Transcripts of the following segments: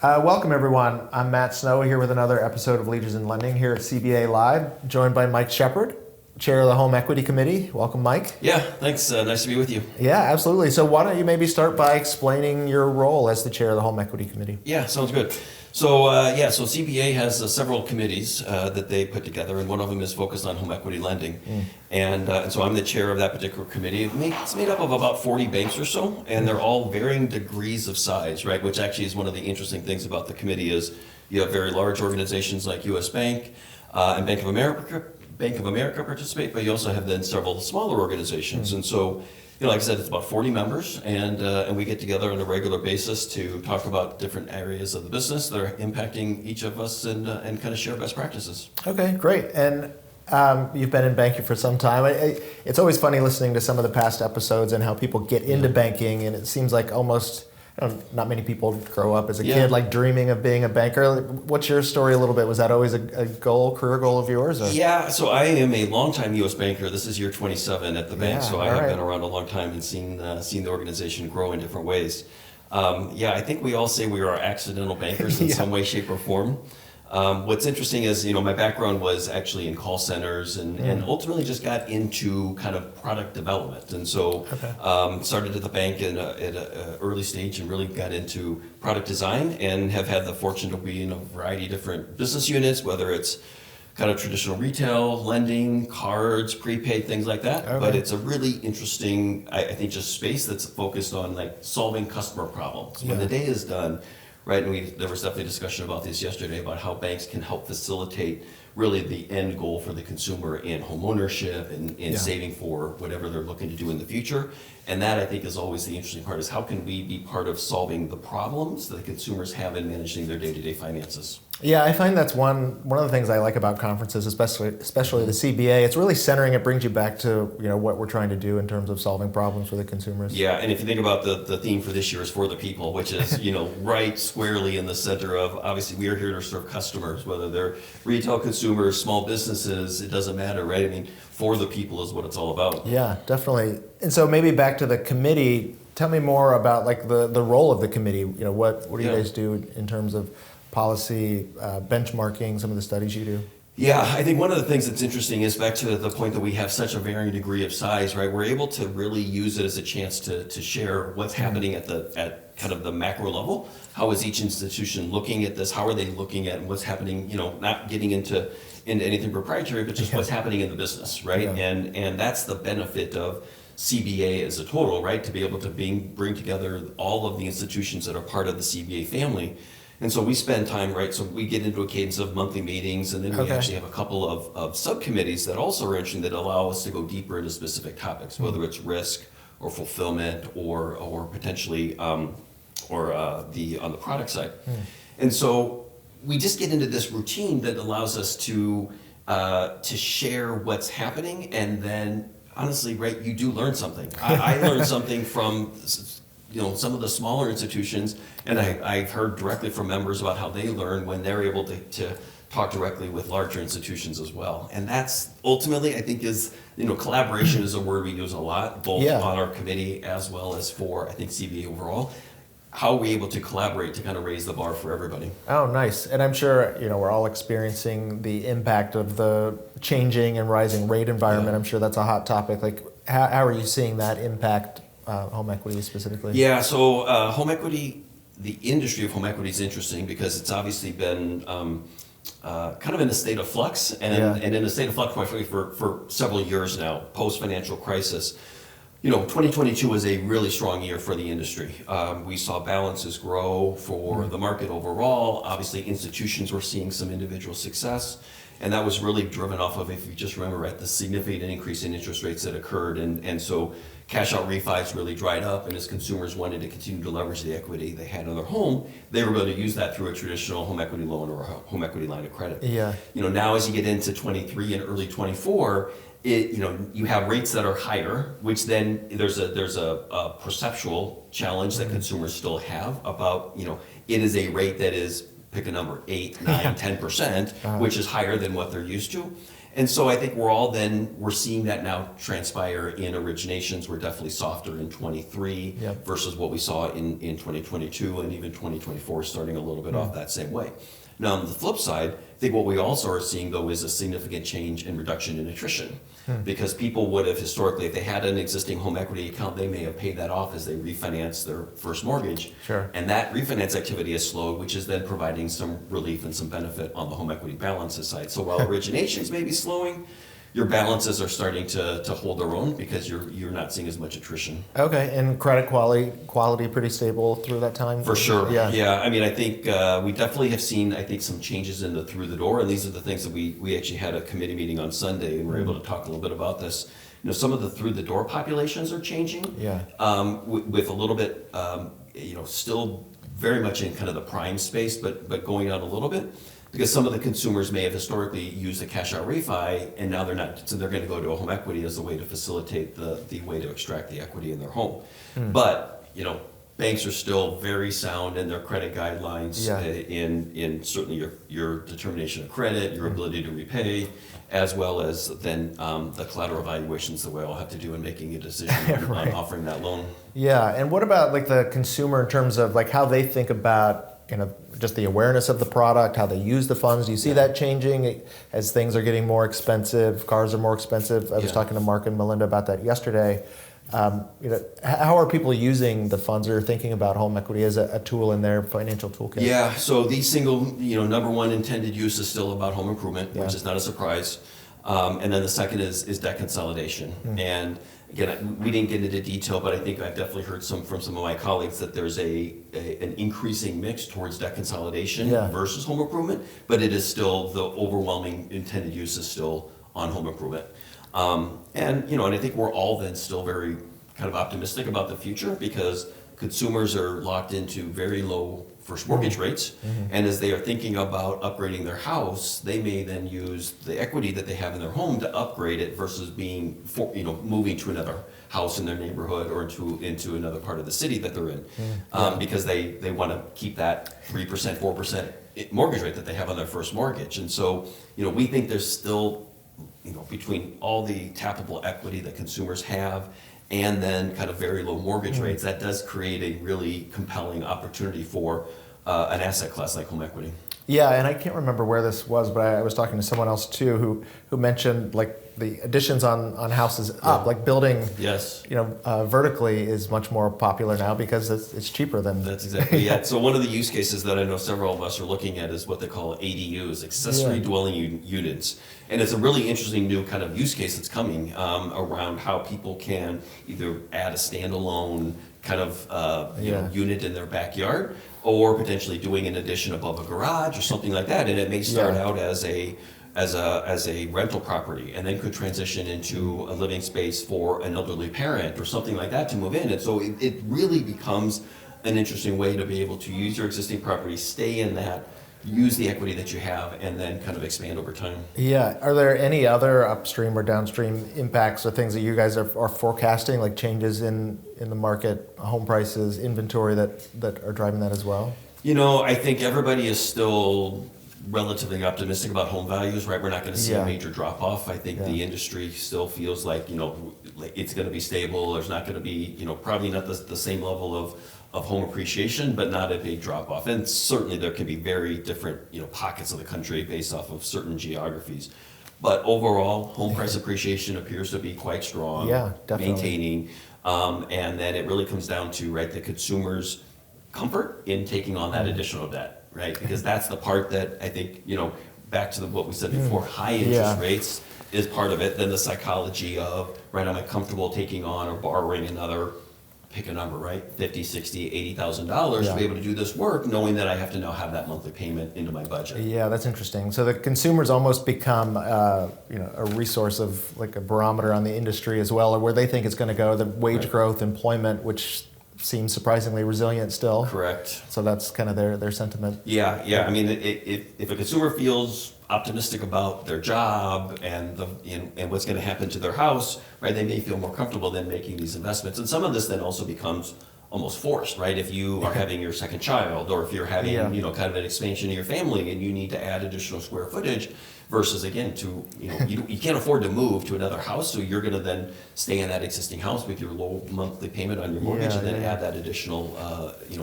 Welcome, everyone. I'm Matt Snow here with another episode of Leaders in Lending here at CBA Live, joined by Mike Shepard, Chair of the Home Equity Committee. Welcome, Mike. Yeah, thanks. Nice to be with you. Yeah, absolutely. So why don't you maybe start by explaining your role as the Chair of the Home Equity Committee? Yeah, sounds good. So CBA has several committees that they put together, and one of them is focused on home equity lending. And so I'm the chair of that particular committee. It's made up of about 40 banks or so, and they're all varying degrees of size, right? Which actually is one of the interesting things about the committee is you have very large organizations like U.S. Bank and Bank of America participate, but you also have then several smaller organizations. And so, like I said, it's about 40 members, and we get together on a regular basis to talk about different areas of the business that are impacting each of us and kind of share best practices. Okay, great. And you've been in banking for some time. It's always funny listening to some of the past episodes and how people get into banking, and it seems like almost not many people grow up as a kid like dreaming of being a banker. What's your story a little bit? Was that always a career goal of yours? Or? Yeah, so I am a longtime U.S. banker. This is year 27 at the bank, so I have been around a long time and seen the organization grow in different ways. I think we all say we are accidental bankers in some way, shape, or form. What's interesting is, my background was actually in call centers and ultimately just got into kind of product development. And so started at the bank at an early stage and really got into product design and have had the fortune to be in a variety of different business units, whether it's kind of traditional retail, lending, cards, prepaid, things like that. But it's a really interesting, I think, just space that's focused on like solving customer problems. When the day is done, right, and there was definitely a discussion about this yesterday about how banks can help facilitate really the end goal for the consumer in home ownership and saving for whatever they're looking to do in the future. And that, I think, is always the interesting part, is how can we be part of solving the problems that the consumers have in managing their day-to-day finances. Yeah, I find that's one of the things I like about conferences, especially the CBA. It's really centering. It brings you back to what we're trying to do in terms of solving problems for the consumers. Yeah, and if you think about the theme for this year is for the people, which is right squarely in the center of, obviously we are here to serve customers, whether they're retail consumers, small businesses, it doesn't matter, right? I mean, for the people is what it's all about. Yeah, definitely. And so maybe back to the committee. Tell me more about like the role of the committee. What do you guys do in terms of policy, benchmarking, some of the studies you do? Yeah, I think one of the things that's interesting is back to the point that we have such a varying degree of size, right? We're able to really use it as a chance to share what's happening at kind of the macro level. How is each institution looking at this? How are they looking at what's happening? Not getting into anything proprietary, but just what's happening in the business, right? And that's the benefit of CBA as a total, right? To be able to bring together all of the institutions that are part of the CBA family. And so we spend time, right, so we get into a cadence of monthly meetings, and then we actually have a couple of subcommittees that also are interesting that allow us to go deeper into specific topics, whether it's risk or fulfillment or potentially on the product side. And so we just get into this routine that allows us to share what's happening, and then honestly, right, you do learn something. I learned something from some of the smaller institutions, and I've heard directly from members about how they learn when they're able to talk directly with larger institutions as well. And that's ultimately, I think, is, collaboration is a word we use a lot, both on our committee as well as for, I think, CBA overall. How are we able to collaborate to kind of raise the bar for everybody? Oh, nice. And I'm sure, we're all experiencing the impact of the changing and rising rate environment. I'm sure that's a hot topic. Like, how are you seeing that impact home equity specifically? Yeah, so home equity, the industry of home equity is interesting because it's obviously been kind of in a state of flux and in a state of flux for several years now, post-financial crisis. 2022 was a really strong year for the industry. We saw balances grow for the market overall. Obviously, institutions were seeing some individual success. And that was really driven off of, if you just remember, right, the significant increase in interest rates that occurred. And so cash out refis really dried up, and as consumers wanted to continue to leverage the equity they had in their home, they were going to use that through a traditional home equity loan or a home equity line of credit. Now as you get into 23 and early 24, you have rates that are higher, which then there's a perceptual challenge that consumers still have about, it is a rate that is, pick a number, 8, 9, 10%, which is higher than what they're used to. And so I think we're seeing that now transpire in originations. We're definitely softer in 23 Yep. versus what we saw in 2022 and even 2024 starting a little bit off that same way. Now, on the flip side, I think what we also are seeing, though, is a significant change and reduction in attrition. Because people would have historically, if they had an existing home equity account, they may have paid that off as they refinanced their first mortgage. Sure. And that refinance activity has slowed, which is then providing some relief and some benefit on the home equity balances side. So while originations may be slowing, your balances are starting to hold their own because you're not seeing as much attrition. Okay, and credit quality pretty stable through that time? For sure. Yeah. I mean, I think we definitely have seen, I think, some changes in the through the door, and these are the things that we actually had a committee meeting on Sunday, and we're able to talk a little bit about this. You know, some of the through the door populations are changing. Yeah. With a little bit, still very much in kind of the prime space, but going out a little bit. Because some of the consumers may have historically used a cash out refi, and now they're not, so they're going to go to a home equity as a way to facilitate the way to extract the equity in their home. But, banks are still very sound in their credit guidelines, Yeah. in certainly your determination of credit, your ability to repay, as well as then the collateral evaluations that we all have to do in making a decision Right. on offering that loan. Yeah, and what about like the consumer in terms of like how they think about just the awareness of the product, how they use the funds? Do you see that changing as things are getting more expensive, cars are more expensive? I was Yeah. talking to Mark and Melinda about that yesterday. How are people using the funds or thinking about home equity as a tool in their financial toolkit? Yeah, so the single, number one intended use is still about home improvement, which Yeah. is not a surprise. And then the second is debt consolidation. And again, we didn't get into detail, but I think I've definitely heard from some of my colleagues that there's an increasing mix towards debt consolidation Yeah. versus home improvement, but it is still, the overwhelming intended use is still on home improvement. And I think we're all then still very kind of optimistic about the future because consumers are locked into very low first mortgage rates. And as they are thinking about upgrading their house, they may then use the equity that they have in their home to upgrade it versus moving to another house in their neighborhood or into another part of the city that they're in. Because they want to keep that 3%, 4% mortgage rate that they have on their first mortgage. And so, we think there's still, between all the tappable equity that consumers have and then kind of very low mortgage rates, that does create a really compelling opportunity for an asset class like home equity. Yeah, and I can't remember where this was, but I was talking to someone else too who mentioned like the additions on houses up, like building, Yes. Vertically is much more popular now because it's cheaper than. That's exactly it. So one of the use cases that I know several of us are looking at is what they call ADUs, accessory Yeah. dwelling units. And it's a really interesting new kind of use case that's coming around how people can either add a standalone kind of unit in their backyard or potentially doing an addition above a garage or something like that. And it may start out as a rental property and then could transition into a living space for an elderly parent or something like that to move in. And so it really becomes an interesting way to be able to use your existing property, stay in that, use the equity that you have, and then kind of expand over time. Yeah. Are there any other upstream or downstream impacts or things that you guys are forecasting, like changes in the market, home prices, inventory that are driving that as well? I think everybody is still relatively optimistic about home values, right? We're not going to see a major drop off. I think the industry still feels like, it's going to be stable. There's not going to be, probably not the same level of home appreciation, but not a big drop off. And certainly there can be very different, pockets of the country based off of certain geographies. But overall, home price appreciation appears to be quite strong. Yeah, definitely. Maintaining. And then it really comes down to, right, the consumer's comfort in taking on that additional debt, right? Because that's the part that I think, back to what we said before, high interest rates is part of it. Then the psychology of, right, am I comfortable taking on or borrowing another, pick a number, right? $50,000, $60,000, $80,000 to be able to do this work, knowing that I have to now have that monthly payment into my budget. Yeah, that's interesting. So the consumers almost become, a resource of like a barometer on the industry as well, or where they think it's going to go. The wage growth, employment, which seems surprisingly resilient still. Correct. So that's kind of their sentiment. Yeah. I mean, if a consumer feels optimistic about their job and what's going to happen to their house, right, they may feel more comfortable then making these investments. And some of this then also becomes almost forced, right? If you are having your second child, or if you're having, kind of an expansion of your family and you need to add additional square footage, versus again, you can't afford to move to another house, so you're gonna then stay in that existing house with your low monthly payment on your mortgage, and then add that additional,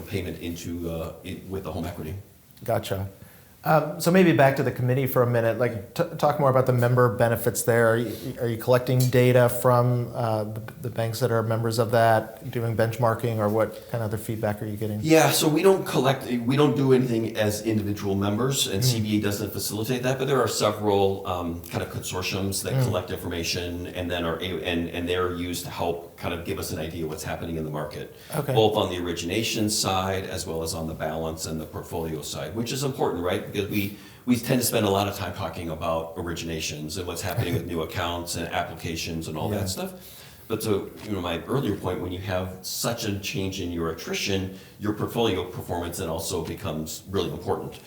payment into, with the home equity. Gotcha. So maybe back to the committee for a minute. Like, talk more about the member benefits there. Are you collecting data from the banks that are members of that, doing benchmarking, or what kind of other feedback are you getting? Yeah, so we don't do anything as individual members, and CBA doesn't facilitate that. But there are several kind of consortiums that collect information, and then and they're used to help kind of give us an idea what's happening in the market, both on the origination side as well as on the balance and the portfolio side, which is important, right? Because we tend to spend a lot of time talking about originations and what's happening with new accounts and applications and all that stuff. But to my earlier point, when you have such a change in your attrition, your portfolio performance then also becomes really important.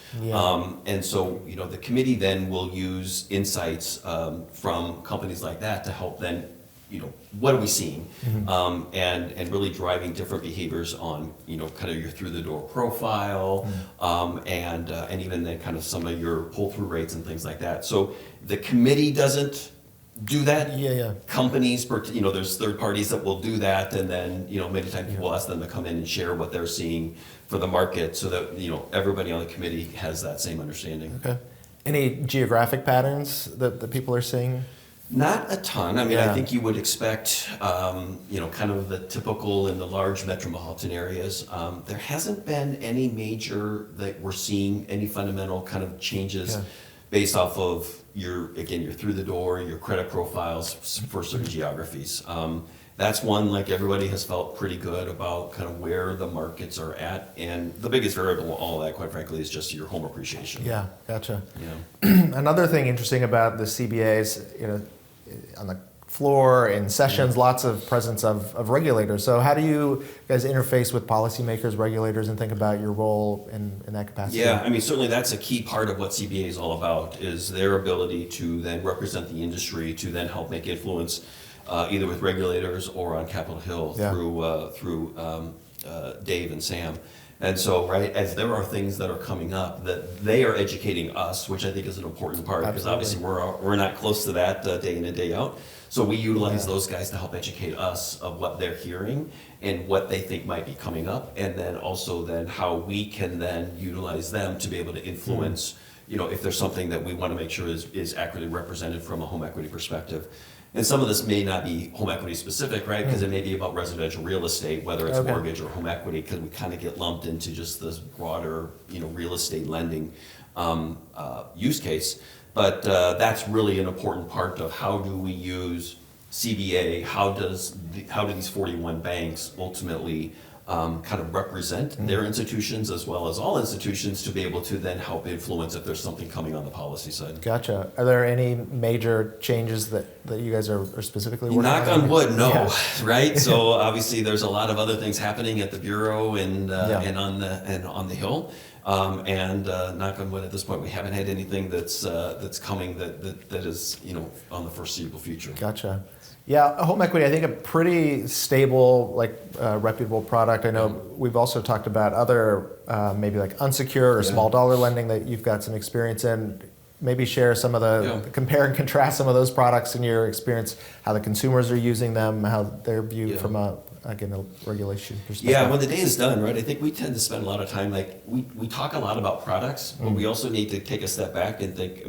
And so the committee then will use insights from companies like that to help then what are we seeing, and really driving different behaviors on kind of your through the door profile, and even then kind of some of your pull through rates and things like that. So the committee doesn't do that. Companies, there's third parties that will do that, and then many times people ask them to come in and share what they're seeing for the market, so that everybody on the committee has that same understanding. Okay. Any geographic patterns that people are seeing? Not a ton. I mean, I think you would expect, kind of the typical in the large metropolitan areas. There hasn't been any major that we're seeing any fundamental kind of changes based off of your through the door, your credit profiles for certain geographies. That's one, like, everybody has felt pretty good about kind of where the markets are at. And the biggest variable in all of that, quite frankly, is just your home appreciation. Yeah, gotcha. Another thing interesting about the CBAs, on the floor, in sessions, lots of presence of regulators. So how do you guys interface with policymakers, regulators, and think about your role in that capacity? Yeah, I mean, certainly that's a key part of what CBA is all about, is their ability to then represent the industry, to then help make influence either with regulators or on Capitol Hill through Dave and Sam. And so, right, as there are things that are coming up, that they are educating us, which I think is an important part, because obviously we're not close to that day in and day out. So we utilize those guys to help educate us of what they're hearing and what they think might be coming up, and then also then how we can then utilize them to be able to influence, if there's something that we want to make sure is accurately represented from a home equity perspective. And some of this may not be home equity specific, right? Because it may be about residential real estate, whether it's mortgage or home equity, because we kind of get lumped into just this broader, real estate lending use case. But that's really an important part of how do we use CBA? How do these 41 banks ultimately kind of represent their institutions as well as all institutions to be able to then help influence if there's something coming on the policy side. Gotcha. Are there any major changes that you guys are specifically working on? Knock on wood, no, right? So obviously there's a lot of other things happening at the Bureau and on the Hill. And knock on wood, at this point, we haven't had anything that's coming that is on the foreseeable future. Gotcha. Yeah, home equity, I think a pretty stable, reputable product. I know we've also talked about other maybe like unsecured or small dollar lending that you've got some experience in. Maybe share some of compare and contrast some of those products in your experience, how the consumers are using them, how they're viewed from a regulation perspective. Yeah, when the day is done, right, I think we tend to spend a lot of time, we talk a lot about products, but we also need to take a step back and think,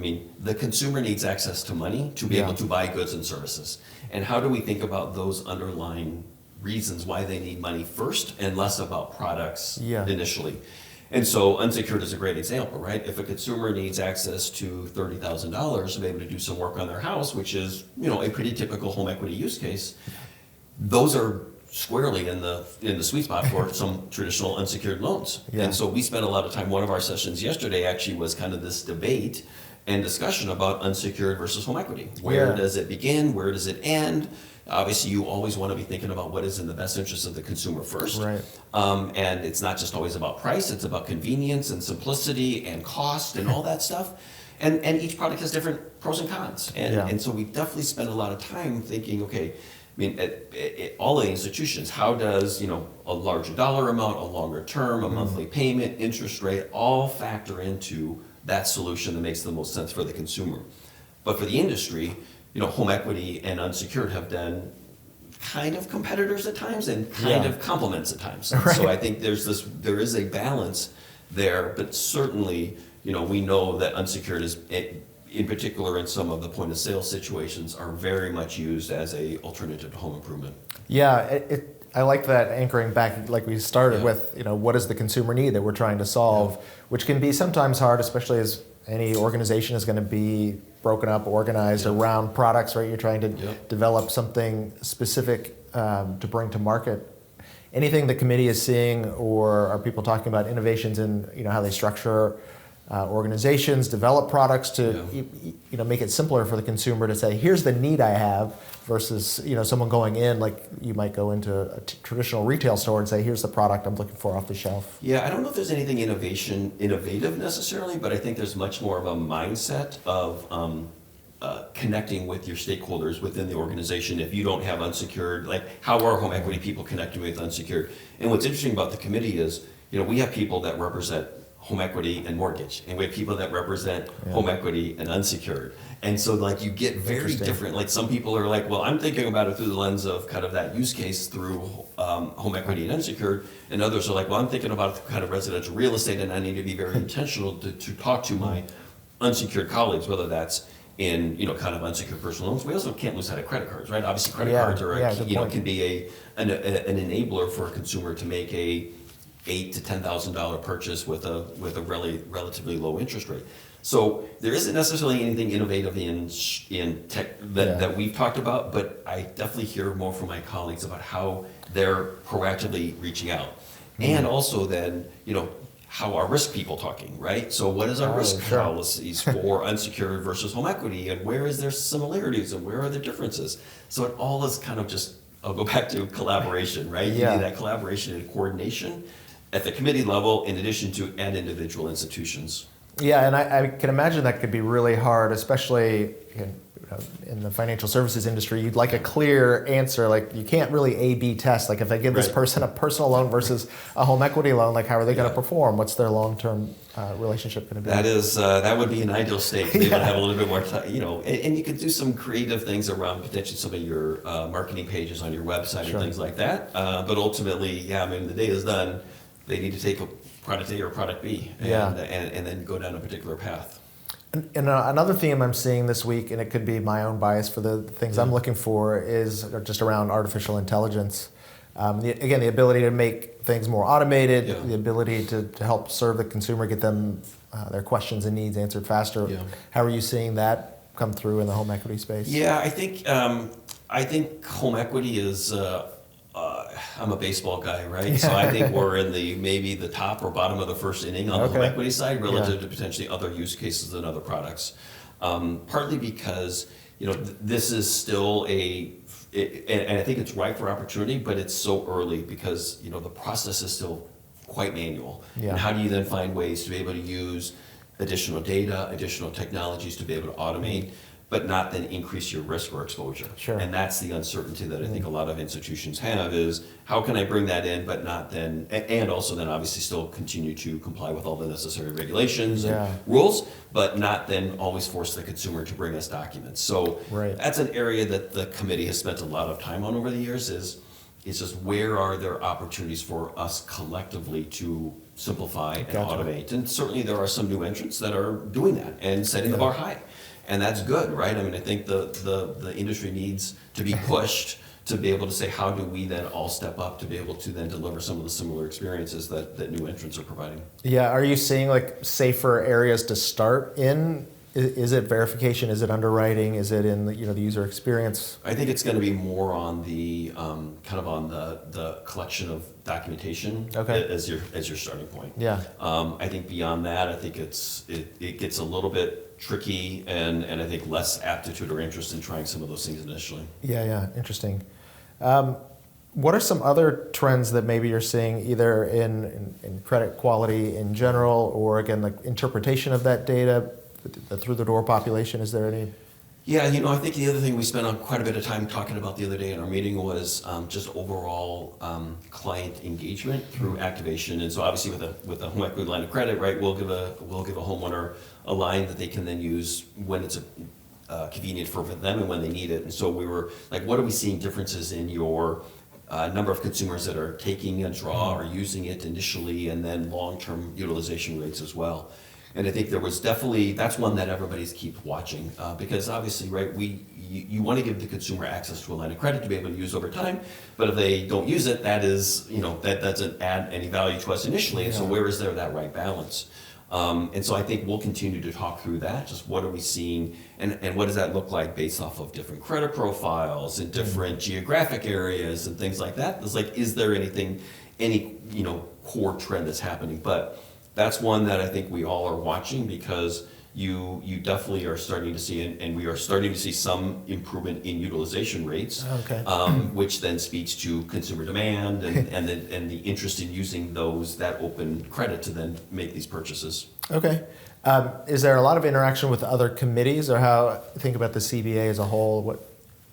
the consumer needs access to money to be able to buy goods and services. And how do we think about those underlying reasons why they need money first and less about products initially? And so unsecured is a great example, right? If a consumer needs access to $30,000 to be able to do some work on their house, which is, a pretty typical home equity use case, those are squarely in the sweet spot for some traditional unsecured loans. And so we spent a lot of time, one of our sessions yesterday actually was kind of this debate and discussion about unsecured versus home equity. Where does it begin? Where does it end? Obviously, you always want to be thinking about what is in the best interest of the consumer first. Right. And it's not just always about price, it's about convenience and simplicity and cost and all that stuff. And each product has different pros and cons. And so we definitely spend a lot of time thinking, okay, mean, all the institutions, how does, a larger dollar amount, a longer term, a monthly payment, interest rate, all factor into that solution that makes the most sense for the consumer. But for the industry, home equity and unsecured have been kind of competitors at times and kind of complements at times. Right. So I think there is a balance there, but certainly, we know that unsecured is, in particular in some of the point of sale situations, are very much used as a alternative to home improvement. Yeah, I like that anchoring back, like we started with, what is the consumer need that we're trying to solve, which can be sometimes hard, especially as any organization is going to be broken up, organized around products, right? You're trying to develop something specific to bring to market. Anything the committee is seeing, or are people talking about innovations in how they structure organizations, develop products to make it simpler for the consumer to say, here's the need I have, versus someone going in, like you might go into a traditional retail store and say, here's the product I'm looking for off the shelf. Yeah, I don't know if there's anything innovative necessarily, but I think there's much more of a mindset of connecting with your stakeholders within the organization. If you don't have unsecured, like how are home equity people connecting with unsecured? And what's interesting about the committee is, we have people that represent home equity and mortgage, and we have people that represent home equity and unsecured. And so like you get very different, like some people are like, well, I'm thinking about it through the lens of kind of that use case through home equity and unsecured, and others are like, well, I'm thinking about it kind of residential real estate, and I need to be very intentional to talk to my unsecured colleagues, whether that's in kind of unsecured personal loans. We also can't lose sight of credit cards, right? Obviously credit cards are can be an enabler for a consumer to make a $8,000 to $10,000 purchase with a relatively low interest rate. So there isn't necessarily anything innovative in tech that we've talked about, but I definitely hear more from my colleagues about how they're proactively reaching out. And also then, how are risk people talking, right? So what is our risk policies for unsecured versus home equity, and where is there similarities and where are there differences? So it all is kind of just, I'll go back to collaboration, right? You need that collaboration and coordination at the committee level in addition to and individual institutions. Yeah, and I can imagine that could be really hard, especially in the financial services industry. You'd like a clear answer, like you can't really A/B test. Like if I give this person a personal loan versus a home equity loan, like how are they going to perform? What's their long-term relationship going to be? That would be an ideal state to be able to have a little bit more time, and you could do some creative things around potentially some of your marketing pages on your website and things like that. But ultimately, the day is done. They need to take a product A or product B and then go down a particular path. And another theme I'm seeing this week, and it could be my own bias for the things I'm looking for, is just around artificial intelligence. The ability to make things more automated, the ability to help serve the consumer, get them their questions and needs answered faster. How are you seeing that come through in the home equity space? Yeah, I think home equity is. I'm a baseball guy, right? So I think we're in maybe the top or bottom of the first inning on the home equity side relative to potentially other use cases and other products. Partly because, this is still and I think it's ripe for opportunity, but it's so early because, the process is still quite manual. And how do you then find ways to be able to use additional data, additional technologies to be able to automate, but not then increase your risk or exposure. And that's the uncertainty that I think a lot of institutions have, is how can I bring that in, but not then, and also then obviously still continue to comply with all the necessary regulations and rules, but not then always force the consumer to bring us documents. So that's an area that the committee has spent a lot of time on over the years, is just where are there opportunities for us collectively to simplify and automate. And certainly there are some new entrants that are doing that and setting the bar high. And that's good, right? I think the industry needs to be pushed to be able to say, how do we then all step up to be able to then deliver some of the similar experiences that new entrants are providing? Yeah, are you seeing like safer areas to start in? Is it verification? Is it underwriting? Is it in the user experience? I think it's going to be more on the kind of on the collection of documentation as your starting point. I think beyond that, I think it gets a little bit tricky and I think less aptitude or interest in trying some of those things initially. Interesting. What are some other trends that maybe you're seeing either in credit quality in general, or again like interpretation of that data, the through the door population? Is there any? Yeah, you know, I think the other thing we spent on quite a bit of time talking about the other day in our meeting was just overall client engagement through activation. And so obviously with a home equity line of credit, right, we'll give a homeowner a line that they can then use when it's convenient for them and when they need it. And so we were like, what are we seeing differences in your number of consumers that are taking a draw or using it initially, and then long-term utilization rates as well. And I think there was definitely, that's one that everybody's keeps watching, because obviously, right, you want to give the consumer access to a line of credit to be able to use over time, but if they don't use it, that is, you know, that doesn't add any value to us initially, and so where is there that right balance? And so I think we'll continue to talk through that, just what are we seeing, and what does that look like based off of different credit profiles and different geographic areas and things like that. It's like, is there any, you know, core trend that's happening? But that's one that I think we all are watching, because you definitely are starting to see, and we are starting to see some improvement in utilization rates, which then speaks to consumer demand and the interest in using that open credit to then make these purchases. Okay. Is there a lot of interaction with other committees, or how think about the CBA as a whole?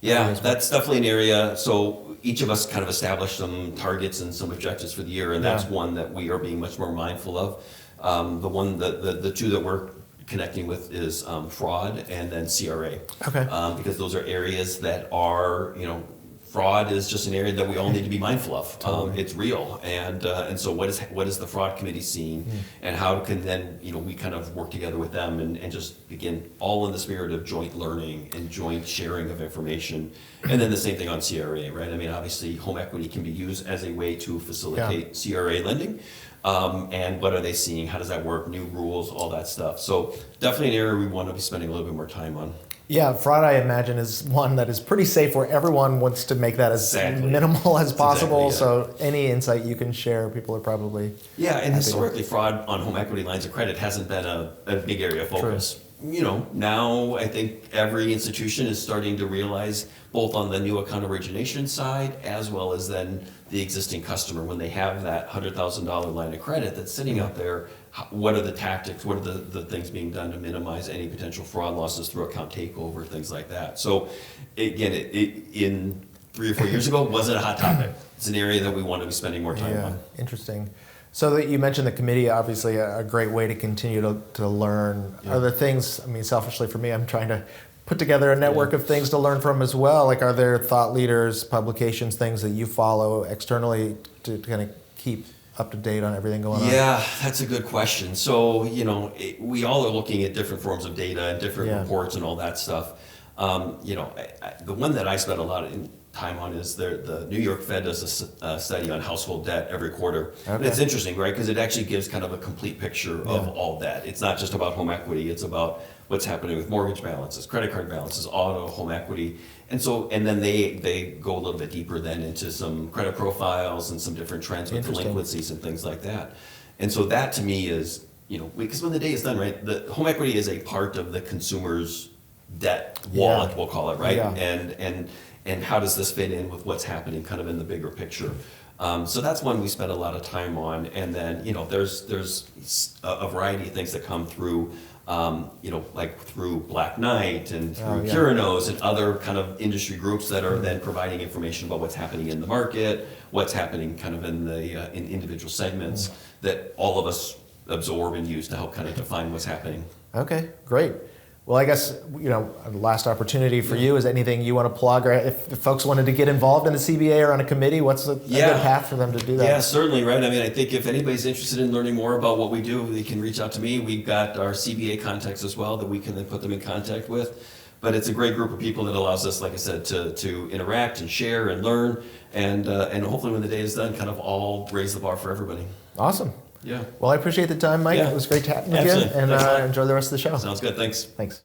Yeah, that's definitely an area. So each of us kind of established some targets and some objectives for the year, and that's one that we are being much more mindful of. The two that we're connecting with is fraud and then CRA. Okay. Because those are areas that are, you know, fraud is just an area that we all need to be mindful of. Totally. It's real, and so what is the fraud committee seeing, and how can then, you know, we kind of work together with them and just begin all in the spirit of joint learning and joint sharing of information, and then the same thing on CRA, right? I mean, obviously, home equity can be used as a way to facilitate CRA lending. And what are they seeing? How does that work? New rules, all that stuff. So definitely an area we want to be spending a little bit more time on. Yeah, fraud, I imagine, is one that is pretty safe, where everyone wants to make that as minimal as possible. Exactly, so any insight you can share, people are probably and historically, fraud on home equity lines of credit hasn't been a big area of focus. True. You know, now I think every institution is starting to realize, both on the new account origination side as well as then the existing customer, when they have that $100,000 line of credit that's sitting out there, what are the tactics, what are the things being done to minimize any potential fraud losses through account takeover, things like that. So again, in 3 or 4 years ago, wasn't a hot topic. It's an area that we want to be spending more time on. Interesting. So that you mentioned the committee, obviously a great way to continue to learn. Are there things, I mean, selfishly for me, I'm trying to put together a network of things to learn from as well. Like, are there thought leaders, publications, things that you follow externally to kind of keep up to date on everything going on? Yeah, that's a good question. So, you know, we all are looking at different forms of data and different reports and all that stuff. You know, the one that I spent a lot of time on is the New York Fed does a study on household debt every quarter. Okay. And it's interesting, right? Because it actually gives kind of a complete picture of all debt. It's not just about home equity. It's about what's happening with mortgage balances, credit card balances, auto, home equity. And so, and then they go a little bit deeper then into some credit profiles and some different trends with delinquencies and things like that. And so that to me is, you know, because when the day is done, right, the home equity is a part of the consumer's debt wallet, we'll call it, right? Yeah. And how does this fit in with what's happening kind of in the bigger picture? So that's one we spent a lot of time on. And then, you know, there's a variety of things that come through, you know, like through Black Knight and through Curinos and other kind of industry groups that are then providing information about what's happening in the market, what's happening kind of in the in individual segments that all of us absorb and use to help kind of define what's happening. Okay, great. Well, I guess, you know, last opportunity for you is anything you want to plug, or if folks wanted to get involved in the CBA or on a committee, what's a good path for them to do that? Yeah, certainly, right? I mean, I think if anybody's interested in learning more about what we do, they can reach out to me. We've got our CBA contacts as well that we can then put them in contact with. But it's a great group of people that allows us, like I said, to interact and share and learn, and hopefully when the day is done, kind of all raise the bar for everybody. Awesome. Yeah. Well, I appreciate the time, Mike. It was great chatting with you, and enjoy the rest of the show. Sounds good. Thanks. Thanks.